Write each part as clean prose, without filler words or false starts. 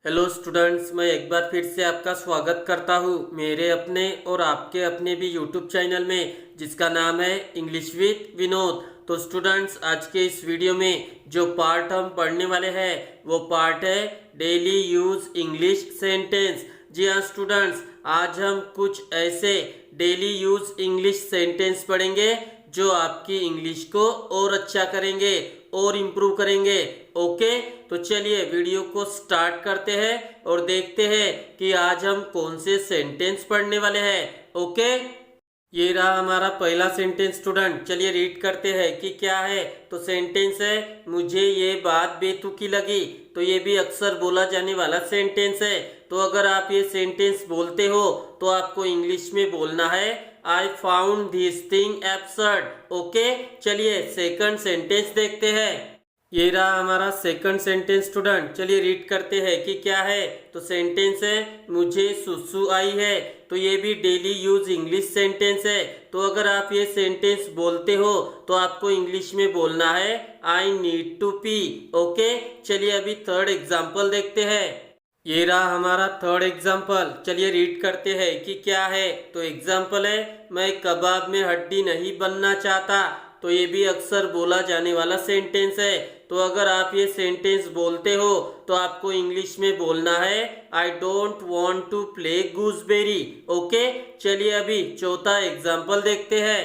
Hello students, मैं एक बार फिर से आपका स्वागत करता हूँ मेरे अपने और आपके अपने भी यूट्यूब चैनल में, जिसका नाम है इंग्लिश विद विनोद। तो स्टूडेंट्स, आज के इस वीडियो में जो पार्ट हम पढ़ने वाले हैं वो पार्ट है डेली यूज इंग्लिश सेंटेंस। जी हाँ स्टूडेंट्स, आज हम कुछ ऐसे डेली यूज इंग्लिश सेंटेंस पढ़ेंगे जो आपकी इंग्लिश को और अच्छा करेंगे और इम्प्रूव करेंगे। ओके, तो चलिए वीडियो को स्टार्ट करते हैं और देखते हैं कि आज हम कौन से सेंटेंस पढ़ने वाले हैं। ओके, ये रहा हमारा पहला सेंटेंस स्टूडेंट। चलिए रीड करते हैं कि क्या है। तो सेंटेंस है, मुझे ये बात बेतुकी लगी। तो ये भी अक्सर बोला जाने वाला सेंटेंस है। तो अगर आप ये सेंटेंस बोलते हो तो आपको इंग्लिश में बोलना है I found this thing absurd. Okay, चलिए सेकंड सेंटेंस देखते हैं। ये रहा हमारा सेकंड सेंटेंस स्टूडेंट। चलिए रीड करते हैं कि क्या है। तो सेंटेंस है, मुझे सुसु आई है। तो ये भी डेली यूज इंग्लिश सेंटेंस है। तो अगर आप ये सेंटेंस बोलते हो तो आपको इंग्लिश में बोलना है I need to pee. Okay, चलिए अभी थर्ड एग्जाम्पल देखते हैं। ये रहा हमारा थर्ड एग्जाम्पल। चलिए रीड करते हैं कि क्या है। तो एग्जाम्पल है, मैं कबाब में हड्डी नहीं बनना चाहता। तो ये भी अक्सर बोला जाने वाला सेंटेंस है। तो अगर आप ये सेंटेंस बोलते हो तो आपको इंग्लिश में बोलना है I don't want to play gooseberry. Okay, चलिए अभी चौथा एग्जाम्पल देखते हैं।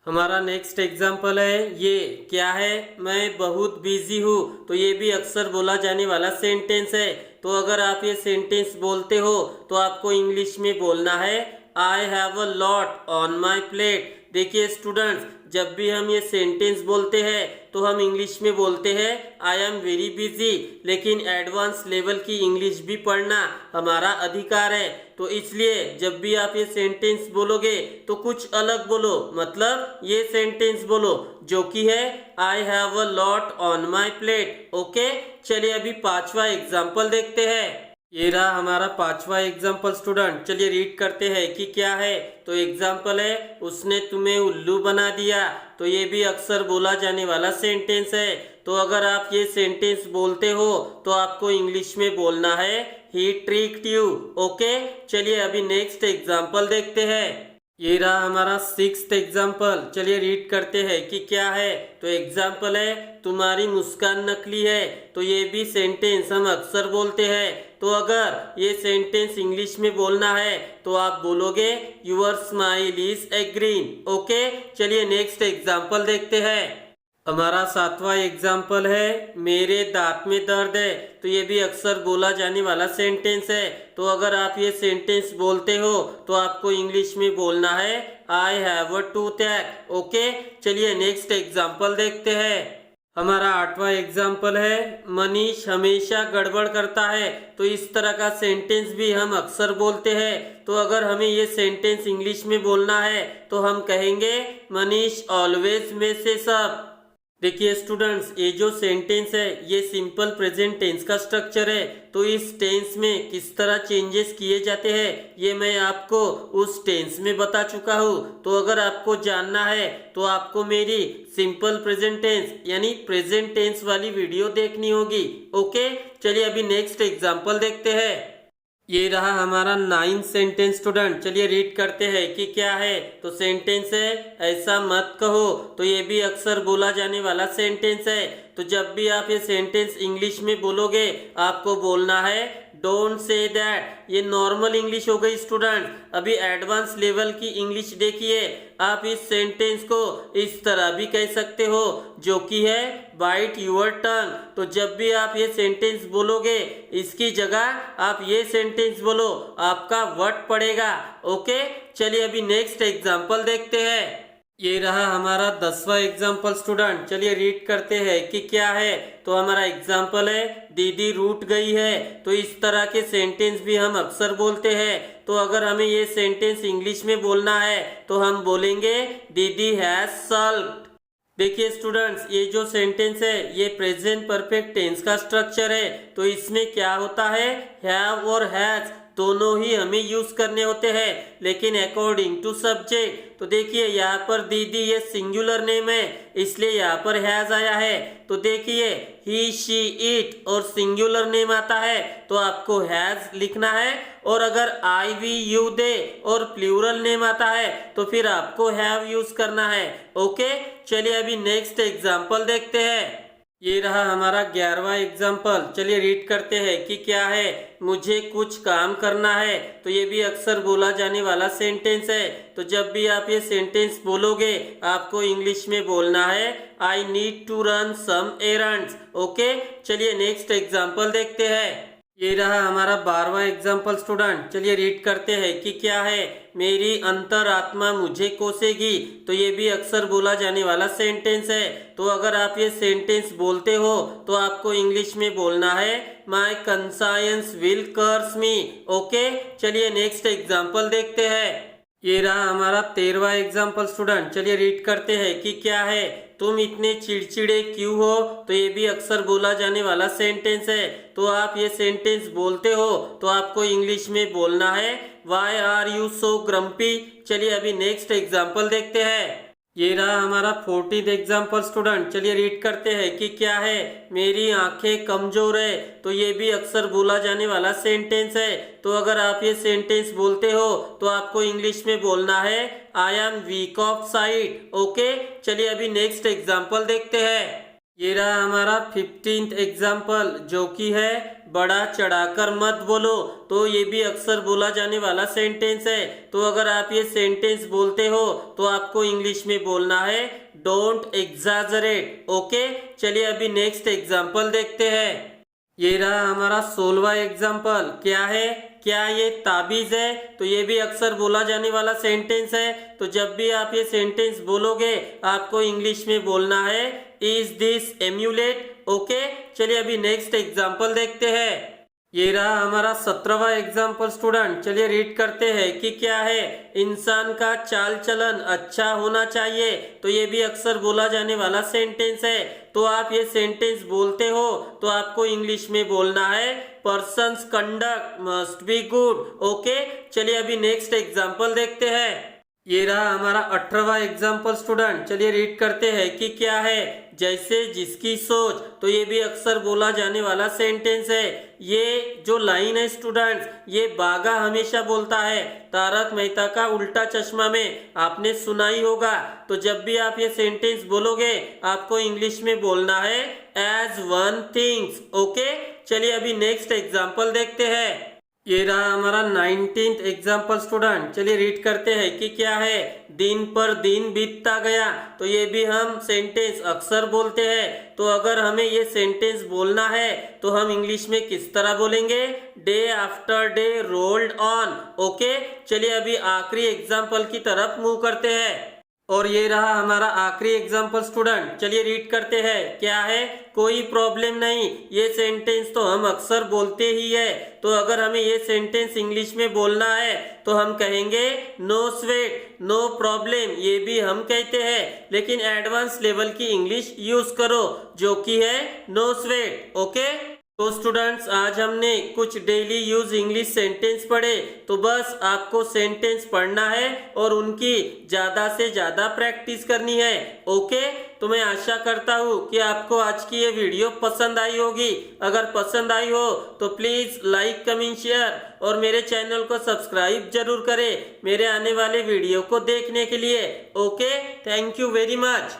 हमारा नेक्स्ट एग्जाम्पल है, ये क्या है, मैं बहुत बिजी हूँ। तो ये भी अक्सर बोला जाने वाला सेंटेंस है। तो अगर आप ये सेंटेंस बोलते हो तो आपको इंग्लिश में बोलना है I have a lot on my plate. देखिए स्टूडेंट्स, जब भी हम ये सेंटेंस बोलते हैं तो हम इंग्लिश में बोलते हैं आई एम वेरी बिजी, लेकिन एडवांस लेवल की इंग्लिश भी पढ़ना हमारा अधिकार है। तो इसलिए जब भी आप ये सेंटेंस बोलोगे तो कुछ अलग बोलो, मतलब ये सेंटेंस बोलो जो कि है I have a lot on my plate. Okay, चलिए अभी पांचवा एग्जाम्पल देखते हैं। ये रहा हमारा पांचवा एग्जाम्पल स्टूडेंट। चलिए रीड करते हैं कि क्या है। तो एग्जाम्पल है, उसने तुम्हें उल्लू बना दिया। तो ये भी अक्सर बोला जाने वाला सेंटेंस है। तो अगर आप ये सेंटेंस बोलते हो तो आपको इंग्लिश में बोलना है ही ट्रिक्ड यू। ओके, चलिए अभी नेक्स्ट एग्जाम्पल देखते हैं। ये रहा हमारा सिक्स्थ एग्जाम्पल। चलिए रीड करते हैं कि क्या है। तो एग्जाम्पल है, तुम्हारी मुस्कान नकली है। तो ये भी सेंटेंस हम अक्सर बोलते हैं। तो अगर ये सेंटेंस इंग्लिश में बोलना है तो आप बोलोगे your smile is a green. Okay, चलिए नेक्स्ट एग्जाम्पल देखते हैं। हमारा सातवां एग्जाम्पल है, मेरे दांत में दर्द है। तो ये भी अक्सर बोला जाने वाला सेंटेंस है। तो अगर आप ये सेंटेंस बोलते हो तो आपको इंग्लिश में बोलना है आई हैव अ टूथएक। ओके, चलिए नेक्स्ट एग्जाम्पल देखते हैं। हमारा आठवां एग्जाम्पल है, मनीष हमेशा गड़बड़ करता है। तो इस तरह का सेंटेंस भी हम अक्सर बोलते हैं। तो अगर हमें ये सेंटेंस इंग्लिश में बोलना है तो हम कहेंगे मनीष ऑलवेज मेसेस अप। देखिए स्टूडेंट्स, ये जो सेंटेंस है ये सिंपल प्रेजेंट टेंस का स्ट्रक्चर है। तो इस टेंस में किस तरह चेंजेस किए जाते हैं ये मैं आपको उस टेंस में बता चुका हूँ। तो अगर आपको जानना है तो आपको मेरी सिंपल प्रेजेंट टेंस यानी प्रेजेंट टेंस वाली वीडियो देखनी होगी। ओके, चलिए अभी नेक्स्ट एग्जाम्पल देखते हैं। ये रहा हमारा नाइन्थ सेंटेंस स्टूडेंट। चलिए रीड करते हैं कि क्या है। तो सेंटेंस है, ऐसा मत कहो। तो ये भी अक्सर बोला जाने वाला सेंटेंस है। तो जब भी आप ये सेंटेंस इंग्लिश में बोलोगे आपको बोलना है डोंट से दैट। ये नॉर्मल इंग्लिश हो गई स्टूडेंट। अभी एडवांस लेवल की इंग्लिश देखिए। आप इस सेंटेंस को इस तरह भी कह सकते हो जो कि है बाइट यूर टंग। तो जब भी आप ये सेंटेंस बोलोगे इसकी जगह आप ये सेंटेंस बोलो, आपका वर्ड पड़ेगा। ओके, चलिए अभी नेक्स्ट एग्जाम्पल देखते हैं। ये रहा हमारा 10वां एग्जाम्पल स्टूडेंट। चलिए रीड करते हैं कि क्या है। तो हमारा एग्जाम्पल है, दीदी रूठ गई है। तो इस तरह के सेंटेंस भी हम अक्सर बोलते हैं। तो अगर हमें ये सेंटेंस इंग्लिश में बोलना है तो हम बोलेंगे दीदी हैज सल्क्ड। देखिए स्टूडेंट्स, ये जो सेंटेंस है ये प्रेजेंट परफेक्ट टेंस का स्ट्रक्चर है। तो इसमें क्या होता है, हैव और हैज दोनों ही हमें यूज करने होते हैं, लेकिन अकॉर्डिंग टू सब्जेक्ट। तो देखिए यहाँ पर दीदी ये सिंगुलर नेम है, इसलिए यहाँ पर हैज आया है। तो देखिए ही शी इट और सिंगुलर नेम आता है तो आपको हैज लिखना है, और अगर आई वी यू दे और प्लूरल नेम आता है तो फिर आपको हैव यूज करना है। ओके, चलिए अभी नेक्स्ट एग्जाम्पल देखते हैं। ये रहा हमारा 11वां एग्जाम्पल। चलिए रीड करते हैं कि क्या है। मुझे कुछ काम करना है, तो ये भी अक्सर बोला जाने वाला सेंटेंस है। तो जब भी आप ये सेंटेंस बोलोगे आपको इंग्लिश में बोलना है I need to run some errands. Okay, चलिए नेक्स्ट एग्जाम्पल देखते हैं। ये रहा हमारा 12वां एग्जाम्पल स्टूडेंट। चलिए रीड करते हैं कि क्या है। मेरी अंतरात्मा मुझे कोसेगी, तो ये भी अक्सर बोला जाने वाला सेंटेंस है। तो अगर आप ये सेंटेंस बोलते हो तो आपको इंग्लिश में बोलना है माई कंसायंस विल कर्स मी। ओके, चलिए नेक्स्ट एग्जाम्पल देखते हैं। ये रहा हमारा 13वां एग्जाम्पल स्टूडेंट। चलिए रीड करते हैं कि क्या है। तुम इतने चिड़चिड़े क्यों हो, तो ये भी अक्सर बोला जाने वाला सेंटेंस है। तो आप ये सेंटेंस बोलते हो तो आपको इंग्लिश में बोलना है why are you so grumpy. चलिए अभी नेक्स्ट एग्जाम्पल देखते हैं। ये रहा हमारा 14th एग्जाम्पल स्टूडेंट। चलिए रीड करते हैं कि क्या है। मेरी आंखें कमजोर है, तो ये भी अक्सर बोला जाने वाला सेंटेंस है। तो अगर आप ये सेंटेंस बोलते हो तो आपको इंग्लिश में बोलना है I am weak of site. Okay, चलिए अभी नेक्स्ट एग्जाम्पल देखते हैं। ये रहा हमारा 15th एग्जाम्पल, जो कि है बड़ा चढ़ाकर मत बोलो। तो ये भी अक्सर बोला जाने वाला सेंटेंस है। तो अगर आप ये सेंटेंस बोलते हो तो आपको इंग्लिश में बोलना है डोंट एग्जैजरेट। ओके, चलिए अभी नेक्स्ट एग्जाम्पल देखते हैं। ये रहा हमारा 16वां एग्जाम्पल। क्या है, क्या ये ताबीज है, तो ये भी अक्सर बोला जाने वाला सेंटेंस है। तो जब भी आप ये सेंटेंस बोलोगे आपको इंग्लिश में बोलना है इज दिस एम्यूलेट। ओके, चलिए अभी नेक्स्ट एग्जाम्पल देखते हैं। ये रहा हमारा 17वां एग्जाम्पल स्टूडेंट। चलिए रीड करते हैं कि क्या है। इंसान का चाल चलन अच्छा होना चाहिए, तो ये भी अक्सर बोला जाने वाला सेंटेंस है। तो आप ये सेंटेंस बोलते हो तो आपको इंग्लिश में बोलना है persons conduct must be good. Okay, चलिए अभी नेक्स्ट एग्जाम्पल देखते हैं। ये रहा हमारा 18वां एग्जाम्पल स्टूडेंट। चलिए रीड करते हैं कि क्या है। जैसे जिसकी सोच, तो ये भी अक्सर बोला जाने वाला सेंटेंस है। ये जो लाइन है स्टूडेंट्स, ये बागा हमेशा बोलता है। तारक मेहता का उल्टा चश्मा में आपने सुना ही होगा। तो जब भी आप ये सेंटेंस बोलोगे आपको इंग्लिश में बोलना है एज वन थिंग्स। ओके, चलिए अभी नेक्स्ट एग्जाम्पल देखते हैं। ये रहा हमारा 19th एग्जाम्पल स्टूडेंट। चलिए रीड करते हैं कि क्या है। दिन पर दिन बीतता गया, तो ये भी हम सेंटेंस अक्सर बोलते हैं। तो अगर हमें ये सेंटेंस बोलना है तो हम इंग्लिश में किस तरह बोलेंगे day after day rolled on. Okay, चलिए अभी आखिरी एग्जाम्पल की तरफ मूव करते हैं। और ये रहा हमारा आखिरी एग्जाम्पल स्टूडेंट। चलिए रीड करते हैं क्या है। कोई प्रॉब्लम नहीं, ये सेंटेंस तो हम अक्सर बोलते ही है। तो अगर हमें ये सेंटेंस इंग्लिश में बोलना है तो हम कहेंगे नो स्वेट नो प्रॉब्लम। ये भी हम कहते हैं, लेकिन एडवांस लेवल की इंग्लिश यूज करो जो कि है नो स्वेट। ओके, तो स्टूडेंट्स आज हमने कुछ डेली यूज इंग्लिश सेंटेंस पढ़े। तो बस आपको सेंटेंस पढ़ना है और उनकी ज्यादा से ज्यादा प्रैक्टिस करनी है। ओके, तो मैं आशा करता हूँ कि आपको आज की ये वीडियो पसंद आई होगी। अगर पसंद आई हो तो प्लीज लाइक कमेंट शेयर और मेरे चैनल को सब्सक्राइब जरूर करें मेरे आने वाले वीडियो को देखने के लिए। Okay, thank you very much.